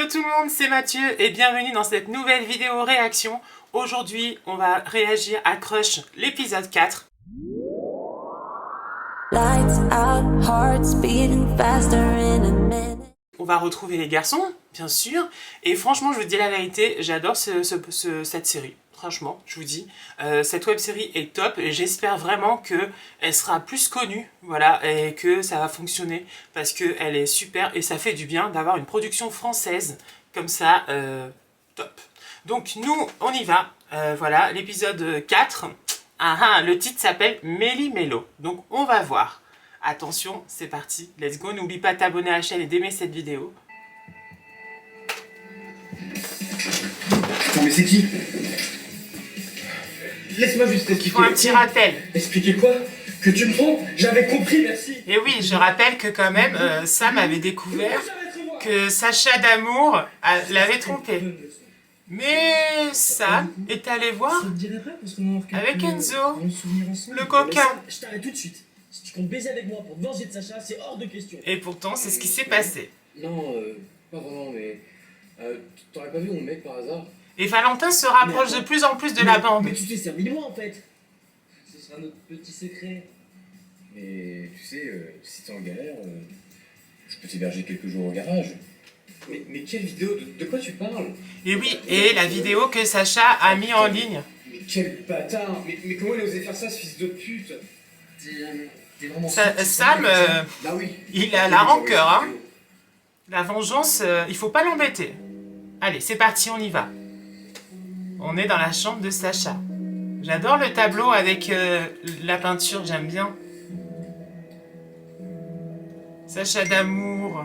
Hello tout le monde, c'est Mathieu et bienvenue dans cette nouvelle vidéo réaction. Aujourd'hui, on va réagir à Crush, l'épisode 4. On va retrouver les garçons, bien sûr. Et franchement, je vous dis la vérité, j'adore cette série. Franchement, je vous dis, cette web série est top et j'espère vraiment qu'elle sera plus connue, voilà, et que ça va fonctionner parce qu'elle est super et ça fait du bien d'avoir une production française comme ça, top. Donc nous, on y va, voilà, l'épisode 4, le titre s'appelle Méli-Mélo, donc on va voir. Attention, c'est parti, let's go, n'oublie pas de t'abonner à la chaîne et d'aimer cette vidéo. Non mais c'est qui? Laisse-moi juste expliquer. Il faut un petit rappel. Expliquer quoi? Que tu me trompes? J'avais compris, merci. Et oui, je rappelle que quand même, Sam avait découvert que Sacha d'Amour l'avait trompé. Mais Sam est allé voir avec Enzo, le coquin. Je t'arrête tout de suite. Si tu comptes baiser avec moi pour te venger de Sacha, c'est hors de question. Et pourtant, c'est ce qui s'est passé. Non, pas vraiment, mais... T'aurais pas vu mon mec par hasard? Et Valentin se rapproche de plus en plus de la bande. Mais tu t'es servi de moi en fait. Ce sera notre petit secret. Mais tu sais, si t'es en galère, je peux t'héberger quelques jours au garage. Mais quelle vidéo? De quoi tu parles? Et oui, et la vidéo que Sacha a mis en ligne. Mais quel bâtard! Mais comment il a osé faire ça, ce fils de pute? T'es vraiment... Sam, Bah oui. il a la rancœur, hein. La vengeance, il faut pas l'embêter. Allez, c'est parti, on y va. On est dans la chambre de Sacha. J'adore le tableau avec la peinture, j'aime bien. Sacha d'Amour.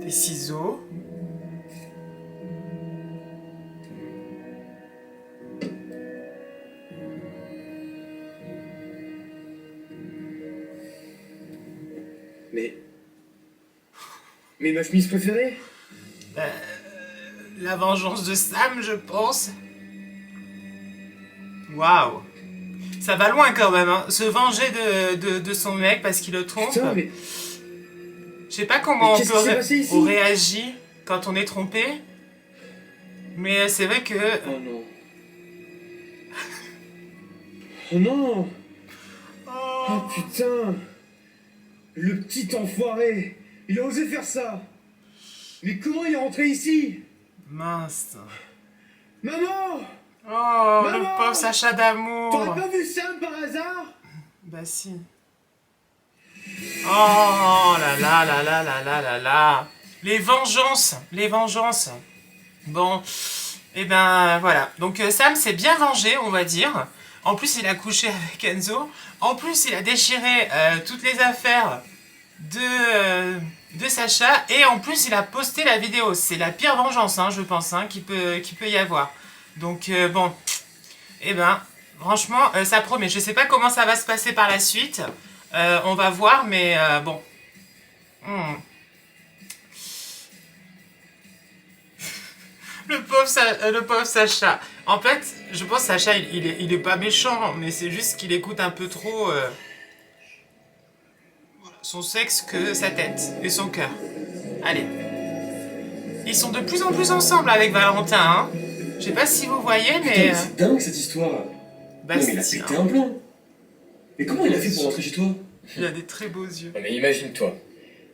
Des ciseaux. Mais ma chemise préférée? La vengeance de Sam, je pense. Waouh. Ça va loin quand même, hein. Se venger de son mec parce qu'il le trompe. Putain, mais... Je sais pas comment on réagit quand on est trompé. Mais c'est vrai que... Oh non. Oh non. Oh putain. Le petit enfoiré. Il a osé faire ça. Mais comment il est rentré ici? Mince. Maman! Oh, Maman, le pauvre Sacha d'Amour. T'aurais pas vu Sam par hasard? Bah si. Oh là là là là là là là là. Les vengeances, les vengeances. Bon, et ben voilà. Donc Sam s'est bien vengé, on va dire. En plus, il a couché avec Enzo. En plus, il a déchiré toutes les affaires de Sacha. Et en plus, il a posté la vidéo. C'est la pire vengeance, hein, je pense, hein, qu'il peut y avoir. Donc bon, et ben, franchement, ça promet. Je sais pas comment ça va se passer par la suite. On va voir, mais bon. Le pauvre Sacha. En fait, je pense que Sacha, il est pas méchant, mais c'est juste qu'il écoute un peu trop son sexe que sa tête et son cœur. Allez. Ils sont de plus en plus ensemble avec Valentin, hein. Je sais pas si vous voyez, mais... Putain, c'est dingue cette histoire. Bastien. Non, mais il a pété un plomb. Mais comment il a fait pour rentrer chez toi? Il a des très beaux yeux. Mais imagine-toi,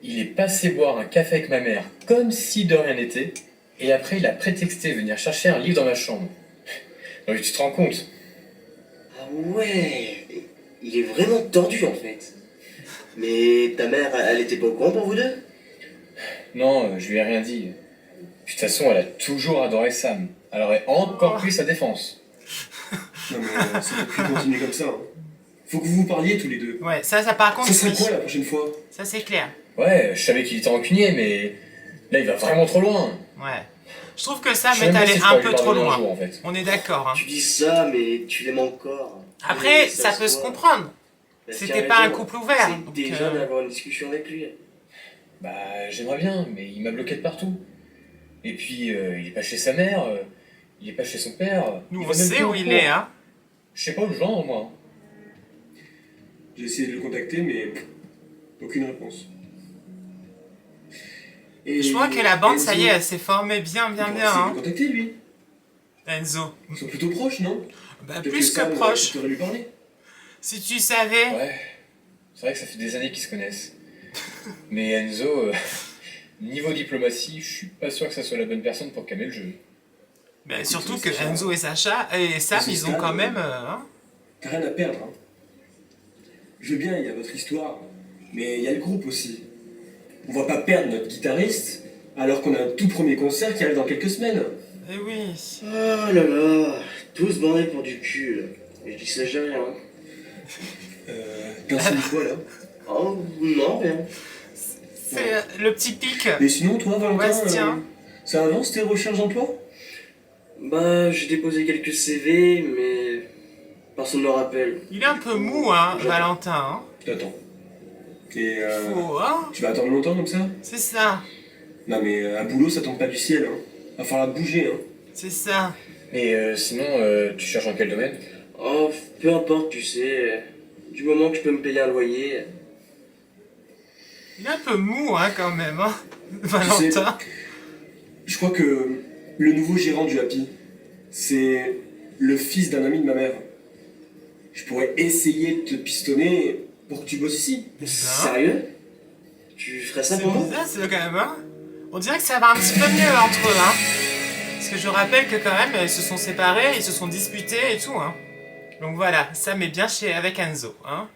il est passé boire un café avec ma mère comme si de rien n'était, et après il a prétexté venir chercher un livre dans ma chambre. Donc tu te rends compte? Ah ouais, il est vraiment tordu en fait. Mais ta mère, elle était pas au courant pour vous deux? Non, je lui ai rien dit. Puis de toute façon, elle a toujours adoré Sam. Elle aurait encore pris sa défense. Non mais ça peut plus continuer comme ça. Hein. Faut que vous vous parliez tous les deux. Ouais, ça par contre... Ça serait oui. quoi la prochaine fois? Ça c'est clair. Ouais, je savais qu'il était rancunier, mais là il va vraiment trop loin. Ouais. Je trouve que Sam Je sais est même pas allé si je un pourrais peu lui trop pardonner un loin. jour, en fait. On est d'accord, hein. Tu dis ça, mais tu l'aimes encore. Après, Et ça peut se voit. comprendre. Parce C'était qu'il a pas un raison. couple ouvert. C'est donc, déjà d'avoir une discussion avec lui. Bah, j'aimerais bien, mais il m'a bloqué de partout. Et puis, il est pas chez sa mère, il est pas chez son père. Nous, il on va même sait plus où en il cours. est, hein. Je sais pas où le genre, moi. J'ai essayé de le contacter, mais aucune réponse. Et Je crois que la bande, Enzo, ça y est, elle s'est formée bien, il bien, pourrait bien, essayer de le hein. contacter, lui. Enzo. Ils sont plutôt proches, non? Bah, Peut-être plus que Sam, proche. tu devrais lui parler. Si tu savais. Ouais, c'est vrai que ça fait des années qu'ils se connaissent. Mais Enzo, niveau diplomatie, je suis pas sûr que ça soit la bonne personne pour calmer le jeu. Mais surtout c'est que ça. Enzo et Sacha et Sam, ce ils ont stade, quand même. Hein. T'as rien à perdre, hein. Je veux bien, il y a votre histoire, mais il y a le groupe aussi. On va pas perdre notre guitariste alors qu'on a un tout premier concert qui arrive dans quelques semaines. Eh oui. Oh là là, tous bandés pour du cul. Là. Et je dis ça jamais, hein. T'as enseigné quoi, là? Oh non, rien. C'est le petit pic. Mais sinon, toi, Valentin, Bastien. ça avance tes recherches d'emploi? Bah, j'ai déposé quelques CV, mais personne ne me rappelle. Il est un peu mou, hein, Valentin. Hein. T'attends. Et Faut, hein. tu vas attendre longtemps comme ça? C'est ça. Non mais un boulot ça tombe pas du ciel, hein. Va falloir bouger, hein. C'est ça. Mais sinon, tu cherches dans quel domaine? Oh, peu importe, tu sais. Du moment que je peux me payer un loyer. Il est un peu mou, hein, quand même, hein, Valentin. Je crois que le nouveau gérant du Happy, c'est le fils d'un ami de ma mère. Je pourrais essayer de te pistonner pour que tu bosses ici. Sérieux? Tu ferais ça C'est pour moi? bizarre, c'est quand même, hein. On dirait que ça va un petit peu mieux entre eux, hein. Parce que je rappelle que quand même, ils se sont séparés, ils se sont disputés et tout, hein. Donc voilà, Sam est bien avec Enzo, hein.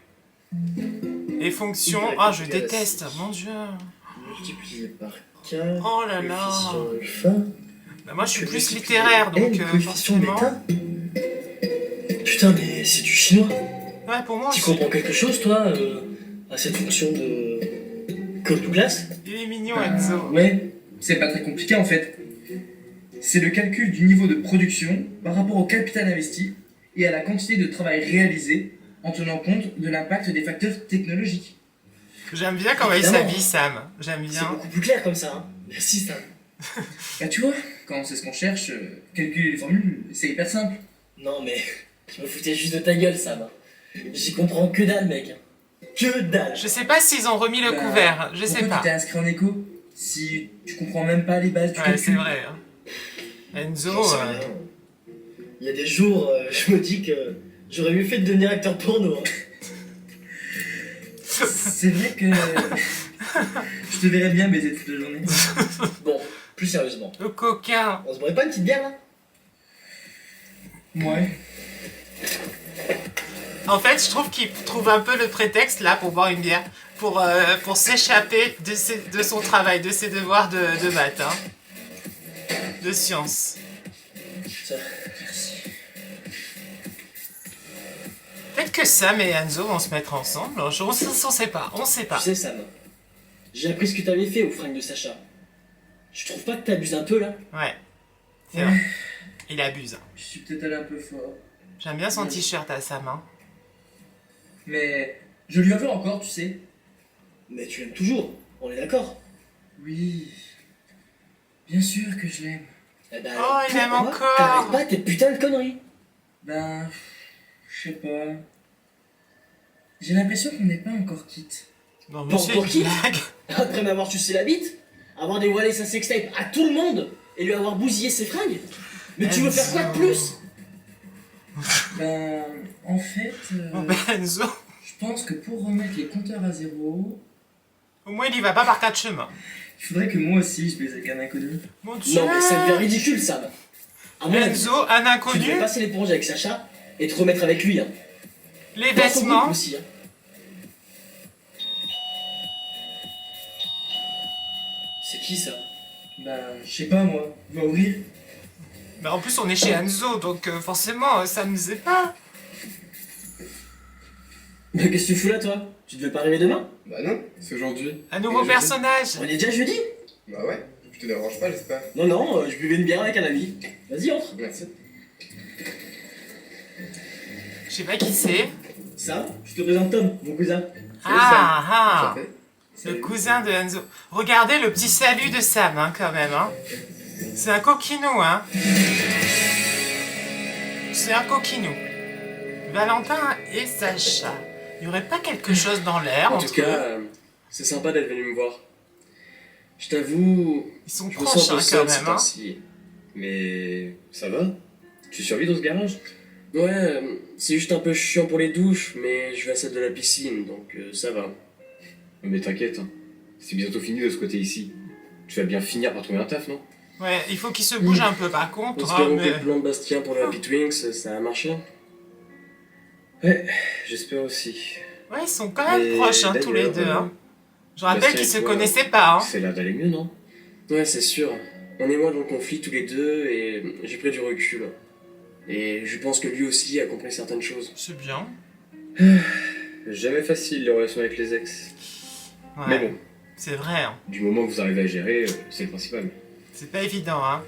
Et fonction... Oh, je déteste, mon dieu. Multiplié par 4. Oh là là. Alpha. Bah, moi, je suis plus littéraire, donc forcément... Putain, mais c'est du chinois. Ouais, pour moi Tu aussi. comprends quelque chose, toi, à cette fonction de Code Douglas? Il est mignon, Enzo. Ouais, c'est pas très compliqué en fait. C'est le calcul du niveau de production par rapport au capital investi et à la quantité de travail réalisé en tenant compte de l'impact des facteurs technologiques. J'aime bien comment il Évidemment. s'habille, Sam. J'aime C'est bien. beaucoup plus clair comme ça, hein. Merci, Sam. Bah tu vois, quand c'est ce qu'on cherche, calculer les formules, c'est hyper simple. Non, mais je me foutais juste de ta gueule, Sam. J'y comprends que dalle, mec. Que dalle. Je sais pas s'ils ont remis le Bah, couvert, je sais Pourquoi pas. tu t'es inscrit en écho si tu comprends même pas les bases du Ouais, calcul? c'est vrai. Hein. Enzo, J'en sais rien. Il y a des jours, je me dis que j'aurais mieux fait de devenir acteur porno. Hein. C'est vrai que je te verrais bien baiser toute la journée. Bon, plus sérieusement. le coquin. On se boirait pas une petite bière, là? Ouais. En fait, je trouve qu'il trouve un peu le prétexte là pour boire une bière, pour s'échapper de son travail, de ses devoirs de maths, hein. De sciences. Ça, merci. Peut-être que Sam et Enzo vont se mettre ensemble. On sait pas, on sait pas. Tu sais, Sam, j'ai appris ce que t'avais fait aux fringues de Sacha. Je trouve pas que t'abuses un peu, là? Ouais, c'est vrai. Il abuse. Je suis peut-être allé un peu fort. J'aime bien son t-shirt à Sam, hein. Mais je lui en veux encore, tu sais. Mais tu l'aimes toujours, on est d'accord? Oui. Bien sûr que je l'aime. Eh ben, Oh, il aime pourquoi encore. t'arrêtes pas tes putains de conneries? Ben, je sais pas. J'ai l'impression qu'on n'est pas encore quitte. Non, Bon, c'est pour une qui blague. Après m'avoir sucé la bite, avoir dévoilé sa sextape à tout le monde et lui avoir bousillé ses fringues? Mais tu veux faire quoi de plus? Ben, en fait, Bon, ben, Enzo, je pense que pour remettre les compteurs à zéro, au moins il y va pas par quatre chemins. il faudrait que moi aussi je baise avec un inconnu. Mon dieu. Non mais ça devient ridicule, Sam. À mon avis, Enzo, un tu inconnu, devrais passer l'éponge avec Sacha et te remettre avec lui. Hein. les Dans son groupe vêtements. aussi. Hein. C'est qui ça? Ben, je sais pas moi, va ouvrir. Mais en plus, on est chez Enzo, donc forcément, ça ne nous est pas. Mais qu'est-ce que tu fous là, toi? Tu devais pas arriver demain? Bah non, c'est aujourd'hui. Un nouveau Et personnage. On est déjà jeudi? Bah ouais, je te dérange pas, j'espère. Non, non, je buvais une bière avec un ami. Vas-y, entre. Merci. Je sais pas qui c'est. Ça, je te présente Tom, mon cousin. Ah, ah. Ça fait. Le cousin de Enzo. Regardez le petit salut de Sam, hein, quand même. Hein. C'est un coquinou, hein. C'est un coquinou. Valentin et Sacha. Il n'y aurait pas quelque chose dans l'air En entre tout cas, eux? c'est sympa d'être venu me voir. Je t'avoue, Ils sont je me proches, sens un peu hein, seul quand ces même. Hein. temps-ci. Mais ça va? Tu survis dans ce garage? Ouais, c'est juste un peu chiant pour les douches, mais je vais à celle de la piscine, donc ça va. Mais t'inquiète, hein. C'est bientôt fini de ce côté ici. Tu vas bien finir par trouver un taf, non? Ouais, il faut qu'il se bouge un peu par contre. Hein, Espérons que mais... le plan de Bastien pour le Happy Twinks, ça a marché. Ouais, j'espère aussi. Ouais, ils sont quand même Mais proches, hein, tous les d'ailleurs, deux. Hein. Je rappelle Bastien qu'ils et se toi, connaissaient pas. Hein. C'est l'air d'aller mieux, non? Ouais, c'est sûr. On est moins dans le conflit tous les deux, et j'ai pris du recul. Et je pense que lui aussi a compris certaines choses. C'est bien. Jamais facile les relations avec les ex. Ouais, Mais bon, c'est vrai. Hein. du moment que vous arrivez à gérer, c'est le principal. C'est pas évident, hein.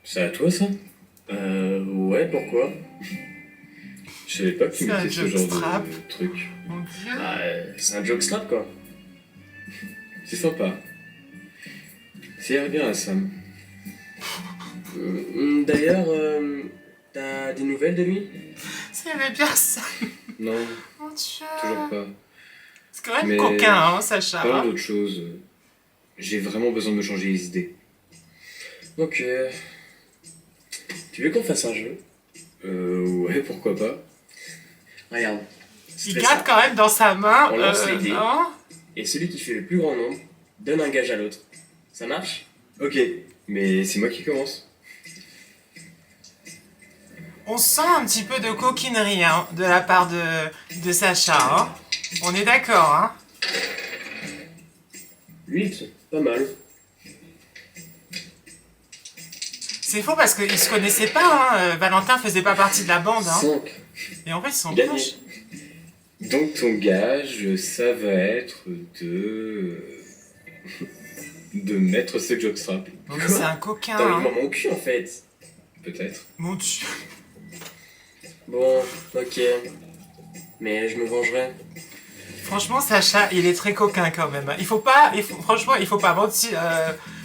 C'est à toi ça? Ouais, pourquoi? Je savais pas que tu C'est un mettais ce genre jockstrap. de truc. Mon dieu. Ah, c'est un jokestrap, quoi. C'est sympa. Ça irait bien à Sam. D'ailleurs, t'as des nouvelles de lui? Ça aimait bien ça. Non, Mon dieu. toujours pas. C'est quand même Mais- coquin, hein, Sacha. Parlant Hein. d'autre chose, j'ai vraiment besoin de me changer les idées. Ok. Tu veux qu'on fasse un jeu? Ouais, pourquoi pas. Regarde. Il garde quand même dans sa main. On lance les dés. non. Et celui qui fait le plus grand nombre donne un gage à l'autre. Ça marche? Ok, mais c'est moi qui commence. On sent un petit peu de coquinerie hein, de la part de Sacha. Hein. On est d'accord, hein. 8, pas mal. C'est faux parce qu'ils se connaissaient pas. Hein. Valentin faisait pas partie de la bande. Hein. 5. Et en fait, ils sont Gagné. proches. Donc ton gage, ça va être de mettre ce jockstrap. Non, mais c'est un coquin. T'as envie de Hein. voir mon cul en fait. Peut-être. Mon dieu. Bon, ok. Mais je me vengerai. Franchement, Sacha, il est très coquin quand même. Franchement, il faut pas mentir.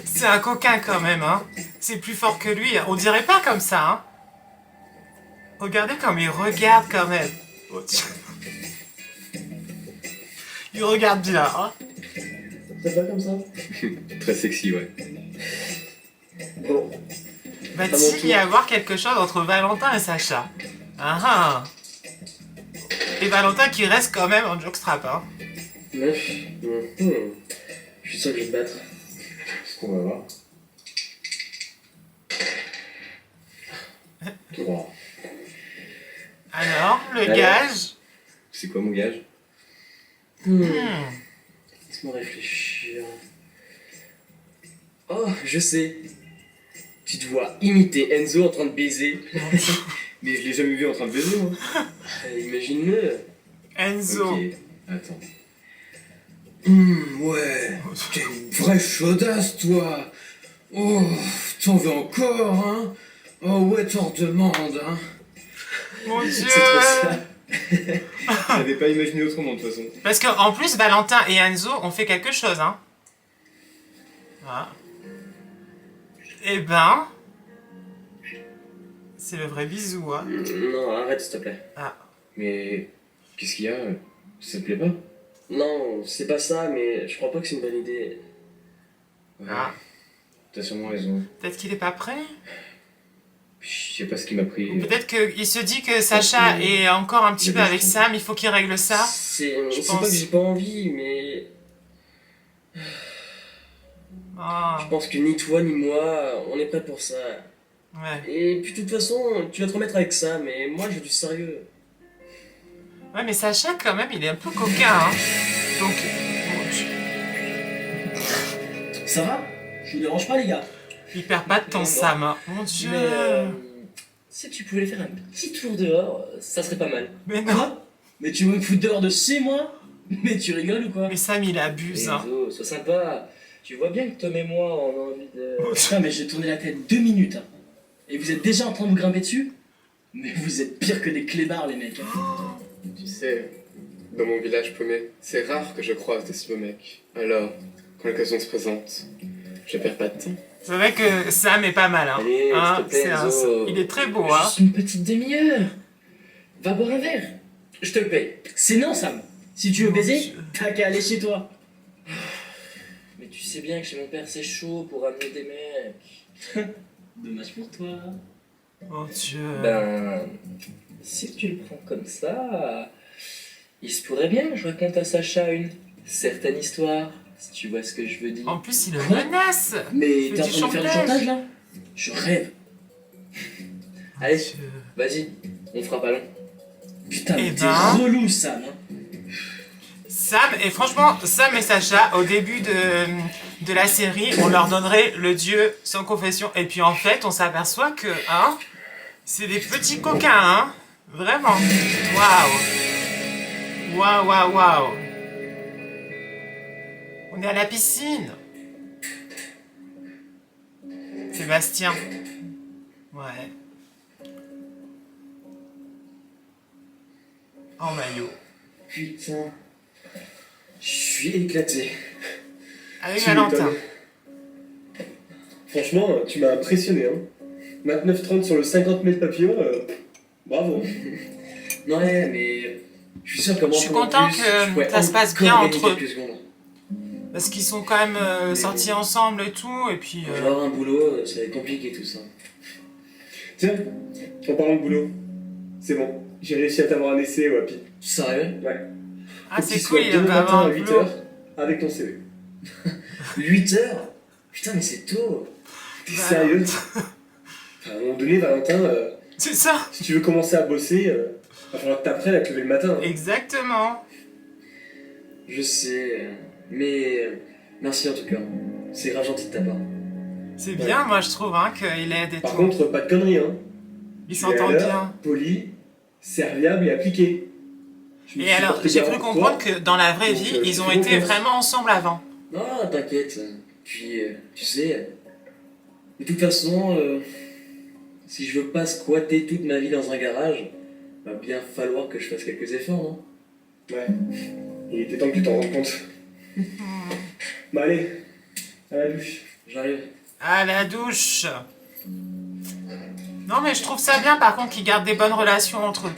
C'est un coquin quand même. Hein. C'est plus fort que lui. On dirait pas comme ça. Hein. Regardez comme il regarde quand même. Oh, tiens. Il regarde bien. Hein. C'est pas comme ça? Très sexy, ouais. Bon. Va-t-il y avoir quelque chose entre Valentin et Sacha? Ah ah. Et Valentin qui reste quand même en jockstrap. Hein. 9. Je suis sûr que je vais te battre. Ce qu'on va voir. 3. Alors, le Alors gage. C'est quoi mon gage? Laisse-moi réfléchir. Oh, je sais. Tu dois imiter Enzo en train de baiser. Mais je l'ai jamais vu en train de baiser, moi. Imagine-le. Enzo. Ok, attends. Ouais, t'es une vraie chaudasse, toi. Oh, t'en veux encore, hein? Oh ouais, t'en demandes, hein? Mon dieu. C'est trop ça. J'avais pas imaginé autrement de toute façon. Parce qu'en plus, Valentin et Enzo ont fait quelque chose, hein. Voilà. Eh ben... C'est le vrai bisou, hein. Non, arrête s'il te plaît. Mais qu'est-ce qu'il y a? Ça te plaît pas? Non, c'est pas ça, mais je crois pas que c'est une bonne idée. Ouais, Ah. t'as sûrement raison. Peut-être qu'il est pas prêt. Je sais pas ce qui m'a pris. Peut-être qu'il se dit que Sacha est encore un petit peu avec Sam, il faut qu'il règle ça. C'est pense. pas que j'ai pas envie, mais Ah, je pense que ni toi ni moi, on est prêt pour ça. ouais. Et puis de toute façon, tu vas te remettre avec ça, mais moi je veux du sérieux. Ouais, mais Sacha, quand même, il est un peu coquin, hein. Donc, bon, Ça va? Je vous dérange pas, les gars? il perd pas de temps, Non. Sam. Hein. Mon dieu. Mais si tu pouvais faire un petit tour dehors, ça serait pas mal. Mais non. Quoi? Mais tu veux me foutre dehors de chez moi? Mais tu rigoles ou quoi? Mais Sam, il abuse, hein. Enzo, sois sympa. Tu vois bien que Tom et moi, on a envie de... Putain, mais j'ai tourné la tête 2 minutes. Hein. et vous êtes déjà en train de vous grimper dessus? Mais vous êtes pire que des clébards, les mecs. Tu sais, dans mon village paumé, c'est rare que je croise de si beaux mecs. Alors, quand l'occasion se présente, je perds pas de temps. C'est vrai que Sam est pas mal, hein. Allez, Hein, s'il te plaît, c'est Enzo. il est très beau, hein. Juste une petite demi-heure. Va boire un verre. Je te le paye. C'est non, Sam. Si tu veux baiser, t'as qu'à aller chez toi. Mais tu sais bien que chez mon père c'est chaud pour ramener des mecs. Dommage pour toi. Mon Dieu. Ben, si tu le prends comme ça, il se pourrait bien que je raconte à Sacha une certaine histoire, si tu vois ce que je veux dire. En plus, il le Quoi menace. Mais Fais t'es en du train de faire du chantage. chantage là? Je rêve. Allez, Dieu. vas-y, on fera pas long. Putain, Eh mais t'es ben. relou, Sam. Hein. Sam, et franchement, Sam et Sacha, au début de la série, on leur donnerait le dieu sans confession. Et puis en fait, on s'aperçoit que, hein, c'est des petits coquins, hein. Vraiment. Waouh. Waouh, waouh, waouh. On est à la piscine. Sébastien. Ouais. En maillot. Putain. Je suis éclaté. Avec Tu Valentin. m'étonnes. Franchement, tu m'as impressionné. Hein. 29,30 sur le 50 mètres papillon, bravo. Non, ouais, mais je suis sûr que moi, Je suis pendant content plus, que je pourrais ça se passe encore bien gagner entre eux. quelques secondes. Parce qu'ils sont quand même sortis ensemble et tout, et puis... Pour avoir un boulot, ça va être compliqué tout ça. Tiens, en parlant de boulot, c'est bon. J'ai réussi à t'avoir un essai, Wapi. Sérieux? Ah, Faut que c'est tu cool, sois il demain va matin avoir à un 8 boulot. h avec ton CV. 8 heures? Putain, mais c'est tôt. T'es Bah, sérieux? Enfin, à un moment donné, Valentin, C'est ça. si tu veux commencer à bosser, va falloir que t'apprennes à te lever le matin. Exactement. Je sais, mais merci en tout cas. C'est grave gentil de ta part. C'est bien, moi, je trouve, hein, qu'il aide et Par tout. contre, pas de conneries, hein. Ils Tu es à s'entendent l'heure, bien. poli, serviable et appliqué. Je me Et suis alors, porté j'ai garant cru pour comprendre toi. que dans la vraie Donc, vie, je ils te ont fais été confiance. vraiment ensemble avant. Non, t'inquiète. Puis, tu sais, de toute façon, si je veux pas squatter toute ma vie dans un garage, va bien falloir que je fasse quelques efforts, non? Ouais. Il était temps que tu t'en rendes compte. Bah allez, à la douche. J'arrive. À la douche. Non, mais je trouve ça bien, par contre, qu'ils gardent des bonnes relations entre eux.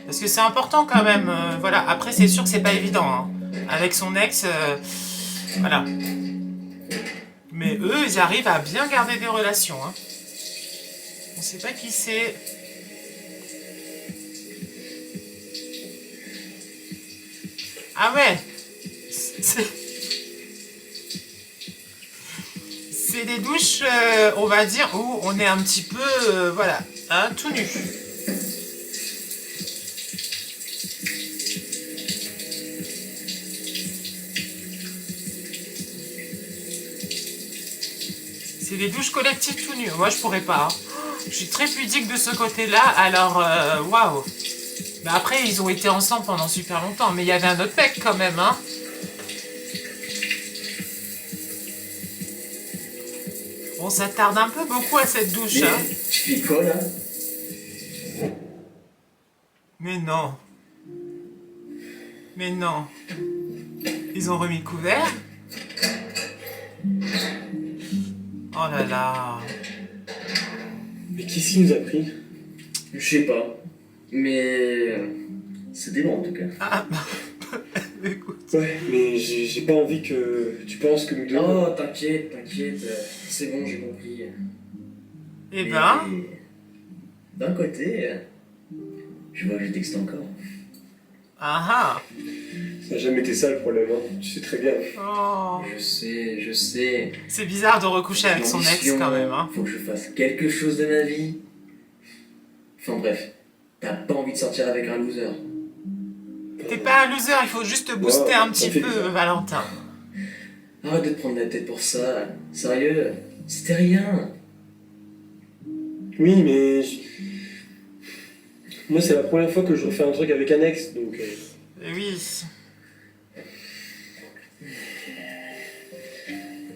Parce que c'est important quand même. Voilà. Après, c'est sûr que c'est pas évident. Hein. Avec son ex, voilà. Mais eux, ils arrivent à bien garder des relations. Hein. On sait pas qui c'est. Ah ouais. C'est des douches, on va dire, où on est un petit peu, voilà, hein, tout nu. C'est des douches collectives tout nues. Moi, je pourrais pas. Hein. Je suis très pudique de ce côté-là, alors, waouh. Mais après, ils ont été ensemble pendant super longtemps, mais il y avait un autre mec quand même, hein. On s'attarde un peu beaucoup à cette douche, hein. Tu fais quoi là? Mais non. Mais non. Ils ont remis le couvert? Oh là là. Mais qu'est-ce qui nous a pris? Je sais pas. Mais. C'est des bons en tout cas. Ah, écoute. Ouais, mais j'ai pas envie que tu penses que nous deux... Oh, t'inquiète, t'inquiète. C'est bon, j'ai compris. Eh ben, Mais, d'un côté, je vois que je texte encore. ah Ça n'a jamais été ça le problème, hein. Tu sais très bien. ah. Oh. Je sais. C'est bizarre de recoucher avec son ex L'ambition, quand même, hein. Faut que je fasse quelque chose de ma vie. Enfin bref, t'as pas envie de sortir avec un loser. T'es pas un loser, il faut juste te booster Ouais, un ça petit fait peu, bizarre. Valentin. Arrête de te prendre la tête pour ça. Sérieux, c'était rien. Oui, mais... Moi, c'est la première fois que je refais un truc avec un ex, donc... Eh oui.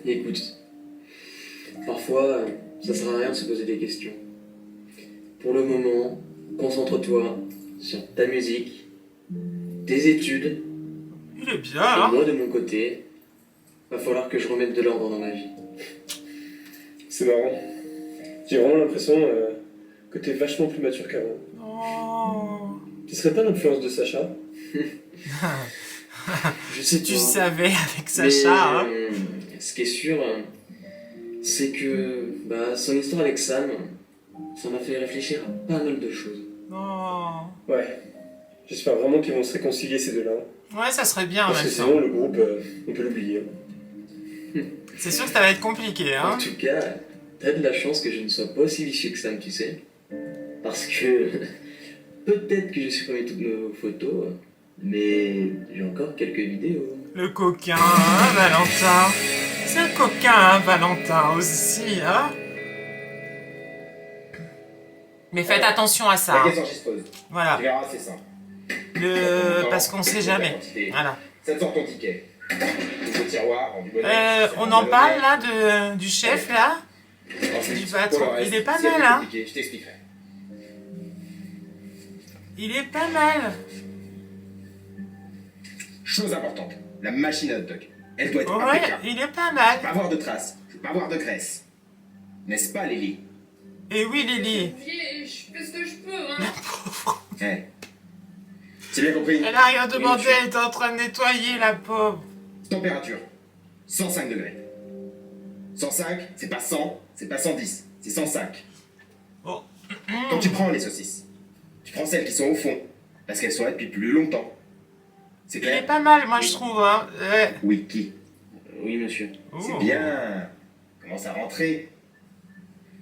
Écoute, parfois, ça sert à rien de se poser des questions. pour le moment, concentre-toi sur ta musique, tes études, Il est bien, et hein. moi de mon côté, va falloir que je remette de l'ordre dans ma vie. C'est marrant. J'ai vraiment l'impression que t'es vachement plus mature qu'avant. Oh. Tu serais pas l'influence de Sacha? Je sais Tu pas. savais avec Mais, Sacha, hein. Ce qui est sûr, c'est que son histoire avec Sam, ça m'a fait réfléchir à pas mal de choses. Oh. Ouais. J'espère vraiment qu'ils vont se réconcilier ces deux-là. Ouais, ça serait bien, Parce que même ça. sinon, le groupe, on peut l'oublier. C'est sûr que ça va être compliqué, hein. En tout cas, t'as de la chance que je ne sois pas aussi vicieux que Sam, tu sais. Parce que peut-être que j'ai supprimé toutes nos photos, mais j'ai encore quelques vidéos. Le coquin, hein, Valentin. C'est un coquin, hein, Valentin, aussi, hein. Mais faites attention à ça, hein. enregistreuse. Voilà. Tu verras, c'est simple. Parce qu'on sait jamais. Voilà. Ça te sort ton ticket. Nouveau tiroir, rendu bonnet. On en parle, là, du chef, là. Ensuite, du patron. pour le reste, Il est pas s'il y a mal, des hein. compliqués, je t'expliquerai. Il est pas mal. Chose importante, la machine à hot dog. Elle doit être Ouais, impeccable. il est pas Je mal. veux pas avoir de traces, je veux pas avoir de graisse. N'est-ce pas, Lily? Et oui, Lily. Je fais ce que je peux, hein. Eh. C'est bien compris? Elle a rien demandé, Oui, elle était en train de nettoyer, la pauvre. Température, 105 degrés. 105, c'est pas 100, c'est pas 110, c'est 105. Oh. Quand tu prends les saucisses, tu prends celles qui sont au fond, parce qu'elles sont là depuis plus longtemps. C'est Il est clair? pas mal, moi, je trouve, hein. Ouais. Oui, qui? Oui, monsieur. C'est Oh. bien. Commence à rentrer.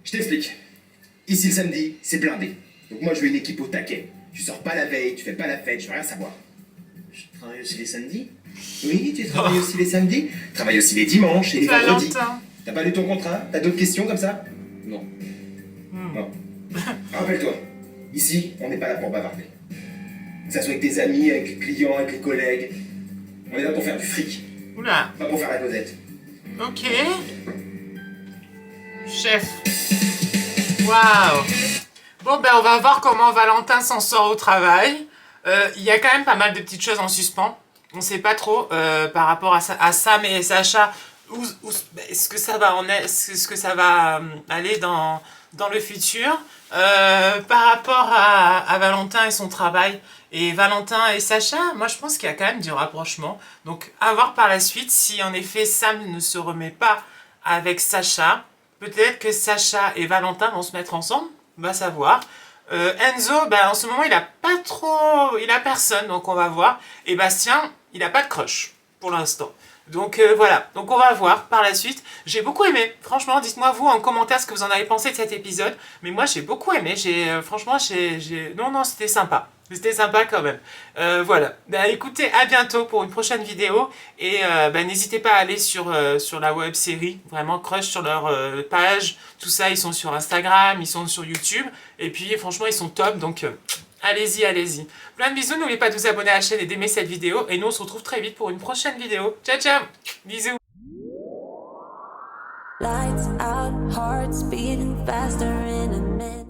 Je t'explique. Ici, le samedi, c'est blindé. Donc moi, je veux une équipe au taquet. Tu sors pas la veille, tu fais pas la fête, je veux rien savoir. Je travaille aussi les samedis. Oui, tu travailles aussi les samedis. Tu travailles aussi les dimanches et les vendredis. Valentin. T'as pas lu ton contrat? T'as d'autres questions comme ça? Non. Non. Rappelle-toi, ici, on n'est pas là pour bavarder. Que ça soit avec tes amis, avec les clients, avec les collègues. On est là pour faire du fric, Oula. pas pour faire la causette. Ok. Chef. Waouh. Bon, ben, on va voir comment Valentin s'en sort au travail. Il y a quand même pas mal de petites choses en suspens. On sait pas trop par rapport à Sam et Sacha est-ce que ça va est-ce que ça va aller dans le futur. Par rapport à Valentin et son travail et Valentin et Sacha, moi je pense qu'il y a quand même du rapprochement. Donc à voir par la suite si en effet Sam ne se remet pas avec Sacha. Peut-être que Sacha et Valentin vont se mettre ensemble, on va savoir. Enzo, ben, en ce moment il a personne, donc on va voir. Et Bastien, il a pas de crush pour l'instant. Donc voilà, donc on va voir par la suite. J'ai beaucoup aimé, franchement, dites-moi vous en commentaire ce que vous en avez pensé de cet épisode. Mais moi j'ai beaucoup aimé, franchement, non, c'était sympa. C'était sympa quand même. Voilà, ben, écoutez, à bientôt pour une prochaine vidéo. Et ben, n'hésitez pas à aller sur la web série, vraiment Crush sur leur page. Tout ça, ils sont sur Instagram, ils sont sur YouTube. Et puis franchement, ils sont top, donc... allez-y, allez-y. Plein de bisous, n'oubliez pas de vous abonner à la chaîne et d'aimer cette vidéo. Et nous, on se retrouve très vite pour une prochaine vidéo. Ciao, ciao. Bisous. Lights out, hearts beating faster in a minute.